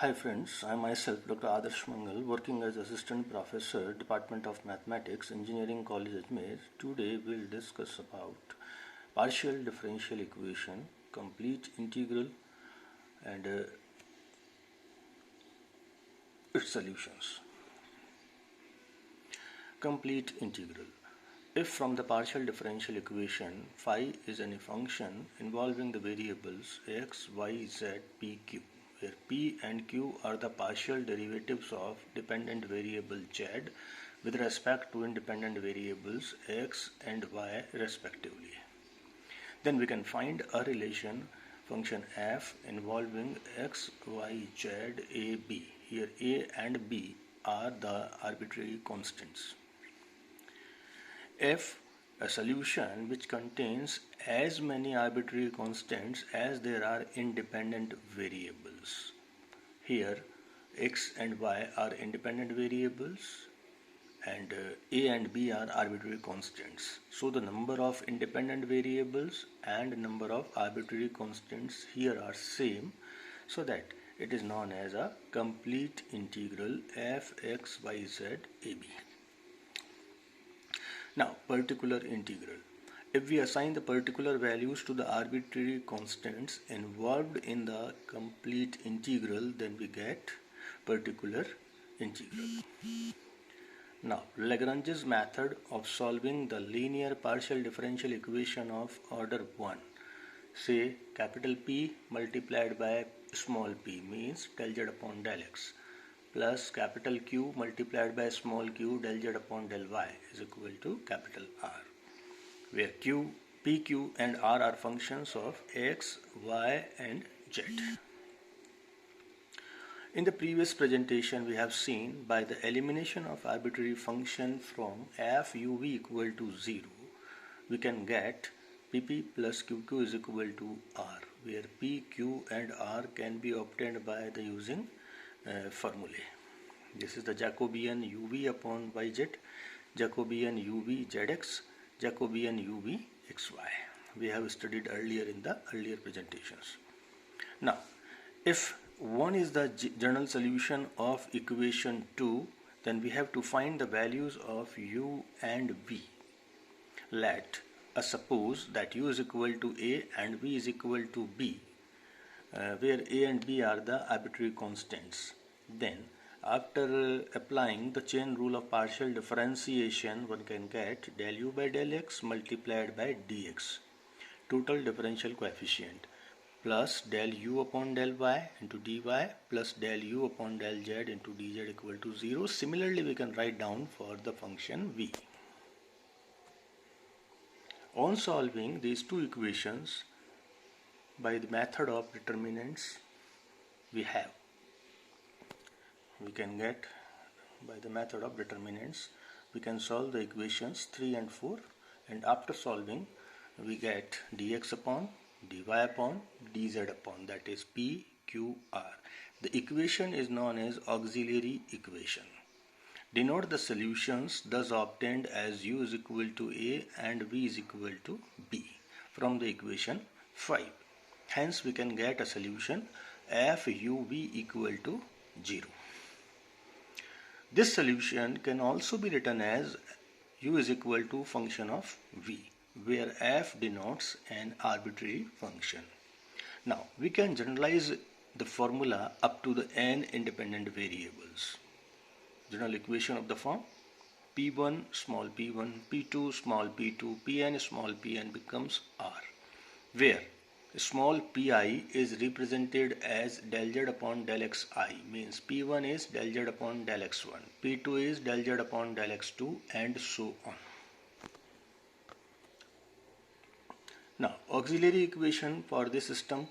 Hi friends, I myself Dr. Adarsh Mangal, working as Assistant Professor, Department of Mathematics, Engineering College Ajmer. Today we'll discuss about partial differential equation, complete integral and its solutions. Complete integral. If from the partial differential equation phi is any function involving the variables x, y, z, p, q, where p and q are the partial derivatives of dependent variable z with respect to independent variables x and y respectively, then we can find a relation function f involving x, y, z, a, b. Here a and b are the arbitrary constants. F, a solution which contains as many arbitrary constants as there are independent variables. Here x and y are independent variables and a and b are arbitrary constants. So the number of independent variables and number of arbitrary constants here are same, so that it is known as a complete integral f x y z a b. Now, particular integral. If we assign the particular values to the arbitrary constants involved in the complete integral, then we get particular integral. Now, Lagrange's method of solving the linear partial differential equation of order 1. Say capital P multiplied by small p means del z upon del x, plus capital Q multiplied by small q del z upon del y is equal to capital R, where Q, PQ and R are functions of x, y and z. In the previous presentation we have seen by the elimination of arbitrary function from f u v equal to 0, we can get pp plus qq is equal to r, where p, q and r can be obtained by the using formulae. This is the Jacobian uv upon yz, Jacobian uv zx, Jacobian uv xy. We have studied earlier in the earlier presentations. Now, if 1 is the general solution of equation 2, then we have to find the values of u and v. Let us suppose that u is equal to a and v is equal to b, where a and b are the arbitrary constants. Then after applying the chain rule of partial differentiation, one can get del u by del x multiplied by dx, total differential coefficient, plus del u upon del y into dy plus del u upon del z into dz equal to 0. Similarly, we can write down for the function v. On solving these two equations by the method of determinants, we can get by the method of determinants, we can solve the equations 3 and 4, and after solving we get dx upon dy upon dz upon, that is p, q, r. The equation is known as auxiliary equation. Denote the solutions thus obtained as u is equal to a and v is equal to b from the equation 5. Hence we can get a solution f u v equal to 0. This solution can also be written as u is equal to function of v, where f denotes an arbitrary function. Now we can generalize the formula up to the n independent variables. General equation of the form p1 small p1, p2 small p2, pn small pn becomes r, where small pi is represented as del z upon del xi, means p1 is del z upon del x1, p2 is del z upon del x2, and so on. Now auxiliary equation for this system: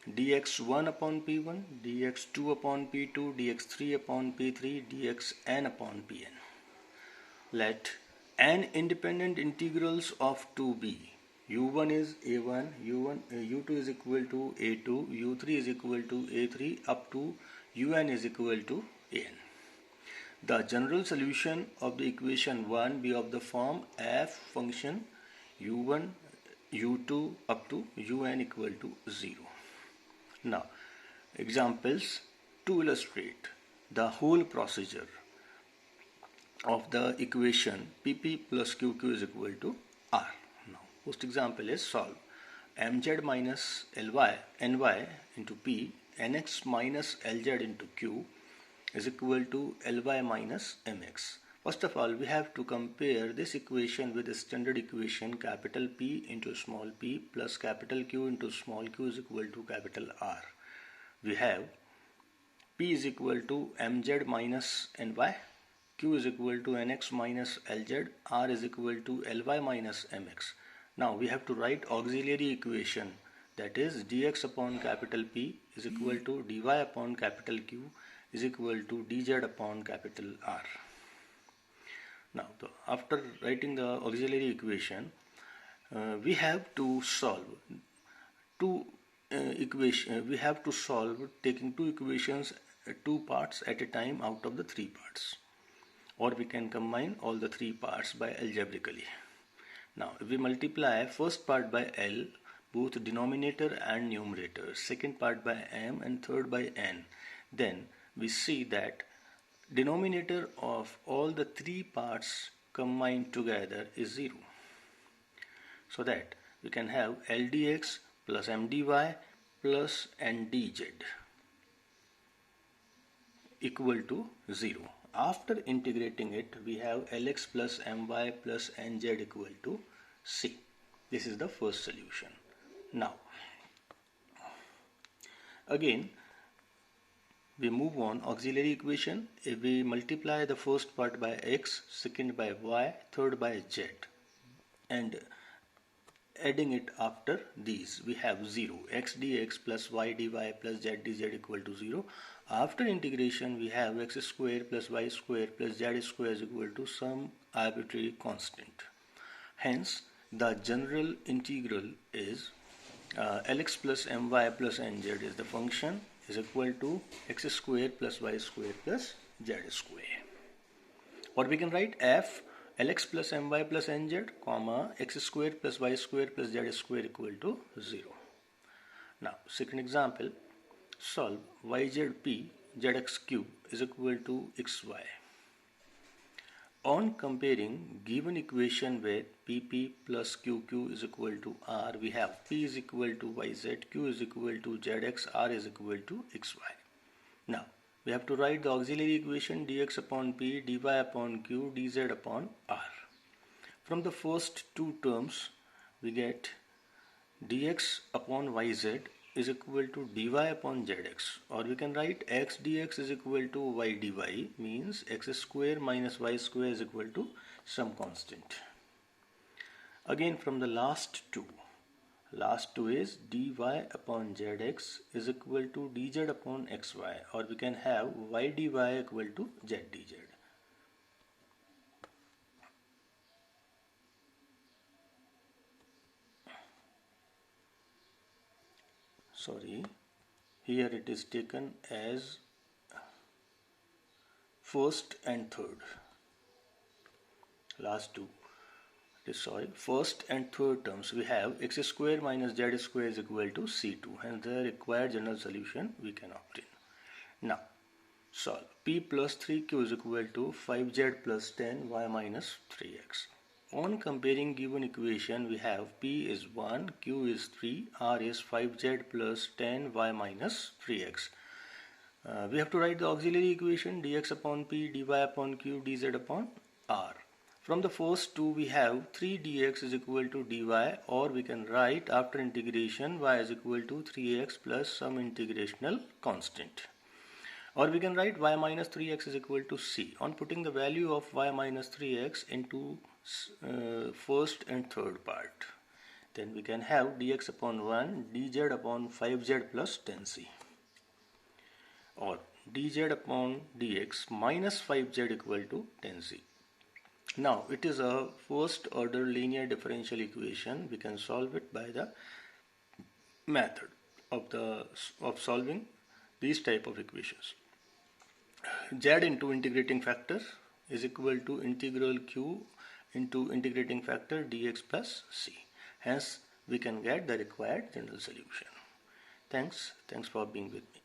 dx1 upon p1, dx2 upon p2, dx3 upon p3, dxn upon pn. Let n independent integrals of 2 be. u1 is a1, u2 is equal to a2, u3 is equal to a3 up to un is equal to an. The general solution of the equation 1 be of the form f function u1, u2 up to un equal to 0. Now, examples to illustrate the whole procedure of the equation PP plus QQ is equal to R. Now, first example is solve mz minus ny into P, nx minus lz into Q is equal to ly minus mx. First of all, we have to compare this equation with the standard equation capital P into small p plus capital Q into small q is equal to capital R. We have P is equal to mz minus ny, Q is equal to nx minus lz, R is equal to ly minus mx. Now we have to write auxiliary equation, that is dx upon capital P is equal to dy upon capital Q is equal to dz upon capital R. Now after writing the auxiliary equation, we have to solve taking two equations, two parts at a time out of the three parts, or we can combine all the three parts by algebraically. Now if we multiply first part by L, both denominator and numerator, second part by M and third by N, then we see that denominator of all the three parts combined together is 0. So that we can have LDX plus MDY plus NDZ equal to 0. After integrating it, we have Lx plus My plus Nz equal to C. This is the first solution. Now, again, we move on auxiliary equation. If we multiply the first part by x, second by y, third by z, and adding it after these, we have 0. X dx plus y dy plus z dz equal to 0. After integration, we have x square plus y square plus z square is equal to some arbitrary constant. Hence, the general integral is Lx plus my plus nz is the function is equal to x square plus y square plus z square. Or we can write f Lx plus my plus nz comma x square plus y square plus z square equal to 0. Now, second example, solve yzp zx cube is equal to xy. On comparing given equation with pp plus qq is equal to r, we have p is equal to yz, q is equal to zx, r is equal to xy. Now, we have to write the auxiliary equation dx upon p, dy upon q, dz upon r. From the first two terms, we get dx upon yz is equal to dy upon zx, or we can write x dx is equal to y dy, means x square minus y square is equal to some constant. Again, from the last two is dy upon zx is equal to dz upon xy, or we can have y dy equal to z dz. Sorry, here it is taken as first and third. Last two. First and third terms, we have x square minus z square is equal to c2, and the required general solution we can obtain. Now, solve p plus 3q is equal to 5z plus 10y minus 3x. On comparing given equation, we have p is 1, q is 3, r is 5z plus 10y minus 3x. We have to write the auxiliary equation dx upon p, dy upon q, dz upon r. From the first two, we have 3 dx is equal to dy, or we can write after integration y is equal to 3x plus some integrational constant. Or we can write y minus 3x is equal to c. On putting the value of y minus 3x into first and third part, then we can have dx upon 1 dz upon 5z plus 10c, or dz upon dx minus 5z equal to 10c. Now it is a first order linear differential equation. We can solve it by the method of solving these type of equations. Z into integrating factor is equal to integral q into integrating factor dx plus c. Hence we can get the required general solution. Thanks for being with me.